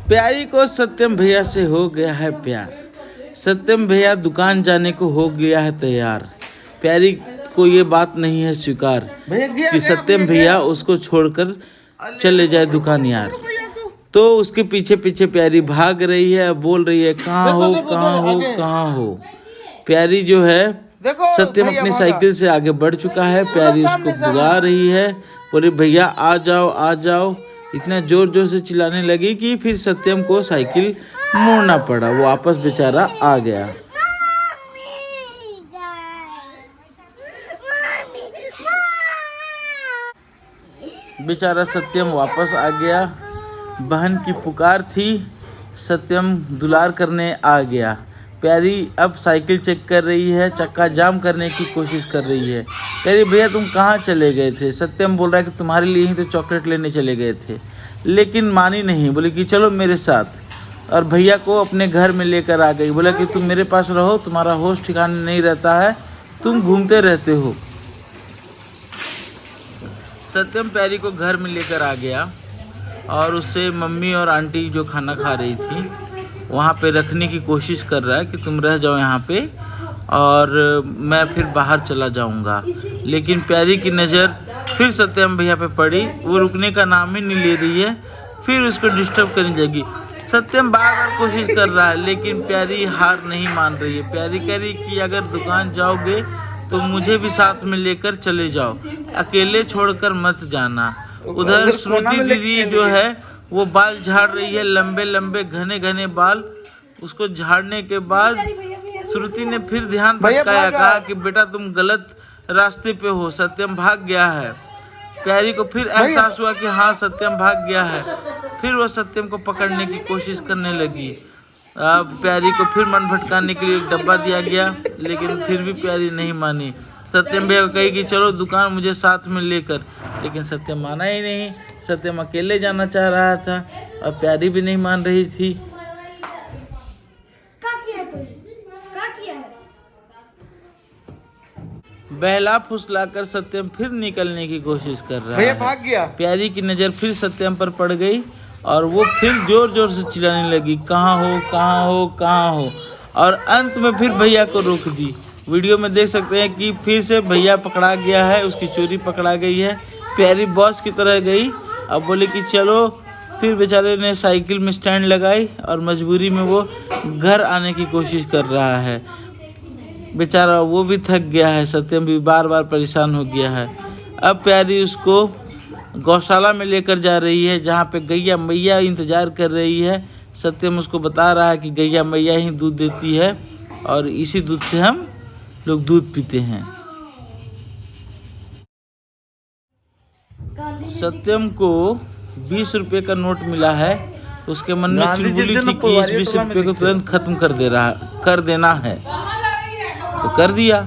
प्यारी को सत्यम भैया से हो गया है प्यार। सत्यम भैया दुकान जाने को हो गया है तैयार। प्यारी को ये बात नहीं है स्वीकार कि सत्यम भैया उसको छोड़कर चले जाए दुकान यार। तो उसके पीछे पीछे प्यारी भाग रही है, बोल रही है कहाँ हो कहाँ हो कहाँ हो। प्यारी जो है सत्यम अपनी साइकिल से आगे बढ़ चुका है। प्यारी उसको बुला रही है, बोले भैया आ जाओ आ जाओ। इतना जोर जोर से चिल्लाने लगी कि फिर सत्यम को साइकिल मोड़ना पड़ा। वो वापस बेचारा आ गया। बेचारा सत्यम वापस आ गया। बहन की पुकार थी, सत्यम दुलार करने आ गया। प्यारी अब साइकिल चेक कर रही है, चक्का जाम करने की कोशिश कर रही है। कह रही भैया तुम कहाँ चले गए थे। सत्यम बोल रहा है कि तुम्हारे लिए ही तो चॉकलेट लेने चले गए थे, लेकिन मानी नहीं, बोले कि चलो मेरे साथ। और भैया को अपने घर में लेकर आ गई। बोला कि तुम मेरे पास रहो, तुम्हारा होश ठिकाने नहीं रहता है, तुम घूमते रहते हो। सत्यम प्यारी को घर में लेकर आ गया और उससे मम्मी और आंटी जो खाना खा रही थी वहाँ पे रखने की कोशिश कर रहा है कि तुम रह जाओ यहाँ पे और मैं फिर बाहर चला जाऊँगा। लेकिन प्यारी की नज़र फिर सत्यम भैया पे पड़ी। वो रुकने का नाम ही नहीं ले रही है, फिर उसको डिस्टर्ब करने जाएगी। सत्यम बार बार कोशिश कर रहा है लेकिन प्यारी हार नहीं मान रही है। प्यारी कह रही कि अगर दुकान जाओगे तो मुझे भी साथ में लेकर चले जाओ, अकेले छोड़कर मत जाना। उधर श्रुति दीदी जो है वो बाल झाड़ रही है, लंबे लंबे घने घने बाल। उसको झाड़ने के बाद श्रुति ने फिर ध्यान भटकाया, कहा कि बेटा तुम गलत रास्ते पे हो, सत्यम भाग गया है। प्यारी को फिर एहसास हुआ कि हाँ सत्यम भाग गया है। फिर वो सत्यम को पकड़ने की कोशिश करने लगी। प्यारी को फिर मन भटकाने के लिए एक डब्बा दिया गया, लेकिन फिर भी प्यारी नहीं मानी। सत्यम भैया को कही कि चलो दुकान मुझे साथ में लेकर, लेकिन सत्यम माना ही नहीं। सत्यम अकेले जाना चाह रहा था और प्यारी भी नहीं मान रही थी। बहला फुसलाकर सत्यम फिर निकलने की कोशिश कर रहा है। भाग गया। प्यारी की नज़र फिर सत्यम पर पड़ गई और वो फिर जोर जोर से चिल्लाने लगी कहाँ हो कहाँ हो कहाँ हो। और अंत में फिर भैया को रोक दी। वीडियो में देख सकते हैं कि फिर से भैया पकड़ा गया है, उसकी चोरी पकड़ा गई है। प्यारी बॉस की तरह गई। अब बोले कि चलो। फिर बेचारे ने साइकिल में स्टैंड लगाई और मजबूरी में वो घर आने की कोशिश कर रहा है। बेचारा वो भी थक गया है, सत्यम भी बार बार परेशान हो गया है। अब प्यारी उसको गौशाला में लेकर जा रही है, जहाँ पे गैया मैया इंतज़ार कर रही है। सत्यम उसको बता रहा है कि गैया मैया ही दूध देती है और इसी दूध से हम लोग दूध पीते हैं। सत्यम को 20 रुपये का नोट मिला है, तो उसके मन में चुलबुली थी कि इस 20 रुपये को तुरंत खत्म कर देना है, तो कर दिया।